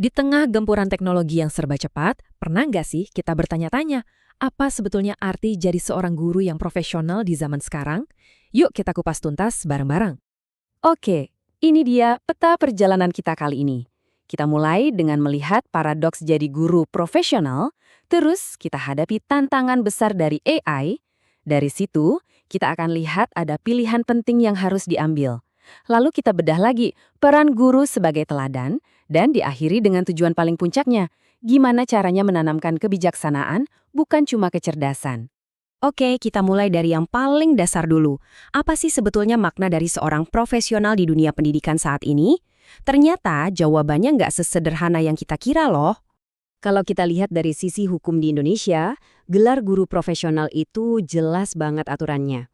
Di tengah gempuran teknologi yang serba cepat, pernah nggak sih kita bertanya-tanya, apa sebetulnya arti jadi seorang guru yang profesional di zaman sekarang? Yuk kita kupas tuntas bareng-bareng. Oke, ini dia peta perjalanan kita kali ini. Kita mulai dengan melihat paradoks jadi guru profesional, terus kita hadapi tantangan besar dari AI. Dari situ, kita akan lihat ada pilihan penting yang harus diambil. Lalu kita bedah lagi peran guru sebagai teladan, dan diakhiri dengan tujuan paling puncaknya, gimana caranya menanamkan kebijaksanaan, bukan cuma kecerdasan. Oke, kita mulai dari yang paling dasar dulu. Apa sih sebetulnya makna dari seorang profesional di dunia pendidikan saat ini? Ternyata jawabannya nggak sesederhana yang kita kira loh. Kalau kita lihat dari sisi hukum di Indonesia, gelar guru profesional itu jelas banget aturannya.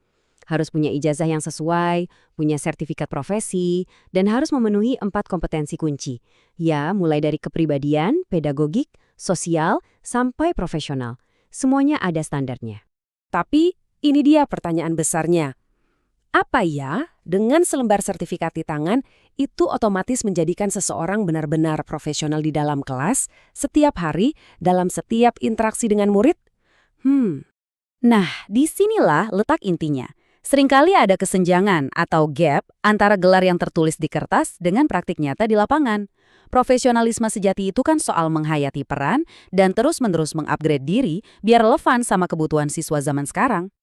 Harus punya ijazah yang sesuai, punya sertifikat profesi, dan harus memenuhi 4 kompetensi kunci. Ya, mulai dari kepribadian, pedagogik, sosial, sampai profesional. Semuanya ada standarnya. Tapi ini dia pertanyaan besarnya. Apa ya, dengan selembar sertifikat di tangan, itu otomatis menjadikan seseorang benar-benar profesional di dalam kelas, setiap hari, dalam setiap interaksi dengan murid? Nah, disinilah letak intinya. Seringkali ada kesenjangan atau gap antara gelar yang tertulis di kertas dengan praktik nyata di lapangan. Profesionalisme sejati itu kan soal menghayati peran dan terus-menerus mengupgrade diri biar relevan sama kebutuhan siswa zaman sekarang.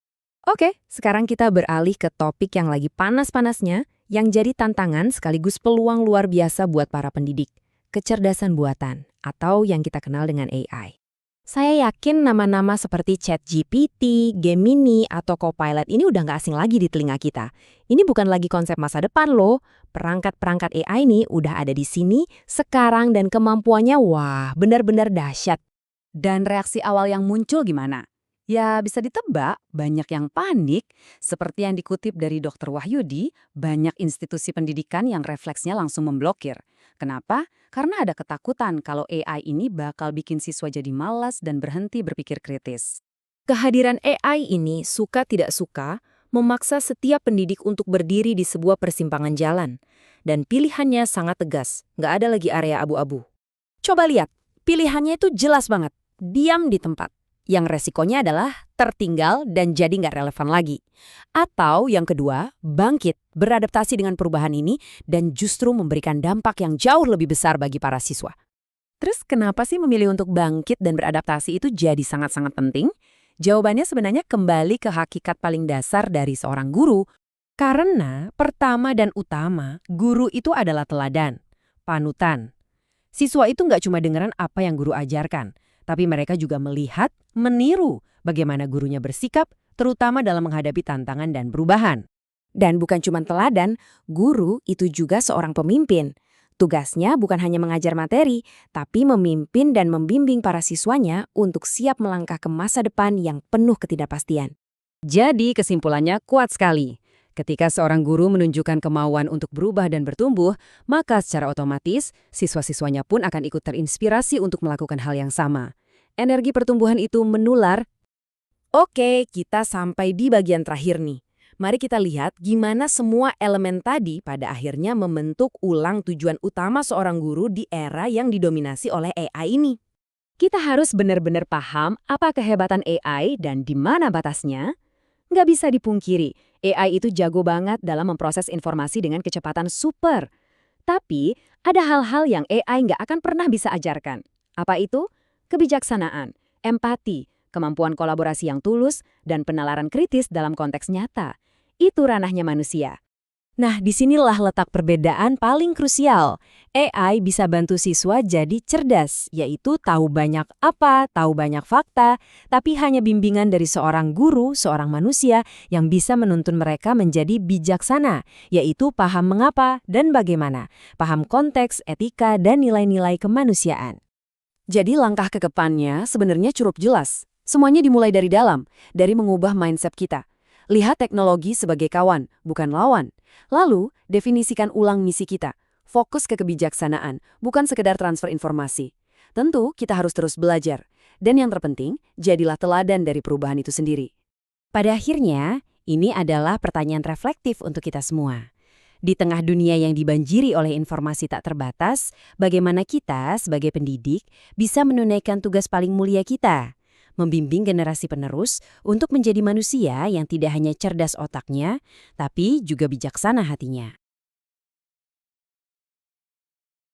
Oke, sekarang kita beralih ke topik yang lagi panas-panasnya, yang jadi tantangan sekaligus peluang luar biasa buat para pendidik. Kecerdasan buatan, atau yang kita kenal dengan AI. Saya yakin nama-nama seperti ChatGPT, Gemini, atau Copilot ini udah nggak asing lagi di telinga kita. Ini bukan lagi konsep masa depan loh. Perangkat-perangkat AI ini udah ada di sini, sekarang, dan kemampuannya wah, benar-benar dahsyat. Dan reaksi awal yang muncul gimana? Ya bisa ditebak, banyak yang panik. Seperti yang dikutip dari Dr. Wahyudi, banyak institusi pendidikan yang refleksnya langsung memblokir. Kenapa? Karena ada ketakutan kalau AI ini bakal bikin siswa jadi malas dan berhenti berpikir kritis. Kehadiran AI ini, suka tidak suka, memaksa setiap pendidik untuk berdiri di sebuah persimpangan jalan. Dan pilihannya sangat tegas, nggak ada lagi area abu-abu. Coba lihat, pilihannya itu jelas banget, diam di tempat. Yang resikonya adalah tertinggal dan jadi nggak relevan lagi. Atau yang kedua, bangkit, beradaptasi dengan perubahan ini, dan justru memberikan dampak yang jauh lebih besar bagi para siswa. Terus kenapa sih memilih untuk bangkit dan beradaptasi itu jadi sangat-sangat penting? Jawabannya sebenarnya kembali ke hakikat paling dasar dari seorang guru. Karena pertama dan utama, guru itu adalah teladan, panutan. Siswa itu nggak cuma dengeran apa yang guru ajarkan, tapi mereka juga melihat, meniru bagaimana gurunya bersikap, terutama dalam menghadapi tantangan dan perubahan. Dan bukan cuma teladan, guru itu juga seorang pemimpin. Tugasnya bukan hanya mengajar materi, tapi memimpin dan membimbing para siswanya untuk siap melangkah ke masa depan yang penuh ketidakpastian. Jadi kesimpulannya kuat sekali. Ketika seorang guru menunjukkan kemauan untuk berubah dan bertumbuh, maka secara otomatis siswa-siswanya pun akan ikut terinspirasi untuk melakukan hal yang sama. Energi pertumbuhan itu menular. Oke, kita sampai di bagian terakhir nih. Mari kita lihat gimana semua elemen tadi pada akhirnya membentuk ulang tujuan utama seorang guru di era yang didominasi oleh AI ini. Kita harus benar-benar paham apa kehebatan AI dan di mana batasnya. Nggak bisa dipungkiri, AI itu jago banget dalam memproses informasi dengan kecepatan super. Tapi, ada hal-hal yang AI nggak akan pernah bisa ajarkan. Apa itu? Kebijaksanaan, empati, kemampuan kolaborasi yang tulus, dan penalaran kritis dalam konteks nyata. Itu ranahnya manusia. Nah, disinilah letak perbedaan paling krusial. AI bisa bantu siswa jadi cerdas, yaitu tahu banyak apa, tahu banyak fakta, tapi hanya bimbingan dari seorang guru, seorang manusia yang bisa menuntun mereka menjadi bijaksana, yaitu paham mengapa dan bagaimana, paham konteks, etika, dan nilai-nilai kemanusiaan. Jadi langkah ke depannya sebenarnya cukup jelas. Semuanya dimulai dari dalam, dari mengubah mindset kita. Lihat teknologi sebagai kawan, bukan lawan. Lalu, definisikan ulang misi kita. Fokus ke kebijaksanaan, bukan sekedar transfer informasi. Tentu, kita harus terus belajar. Dan yang terpenting, jadilah teladan dari perubahan itu sendiri. Pada akhirnya, ini adalah pertanyaan reflektif untuk kita semua. Di tengah dunia yang dibanjiri oleh informasi tak terbatas, bagaimana kita sebagai pendidik bisa menunaikan tugas paling mulia kita? Membimbing generasi penerus untuk menjadi manusia yang tidak hanya cerdas otaknya, tapi juga bijaksana hatinya.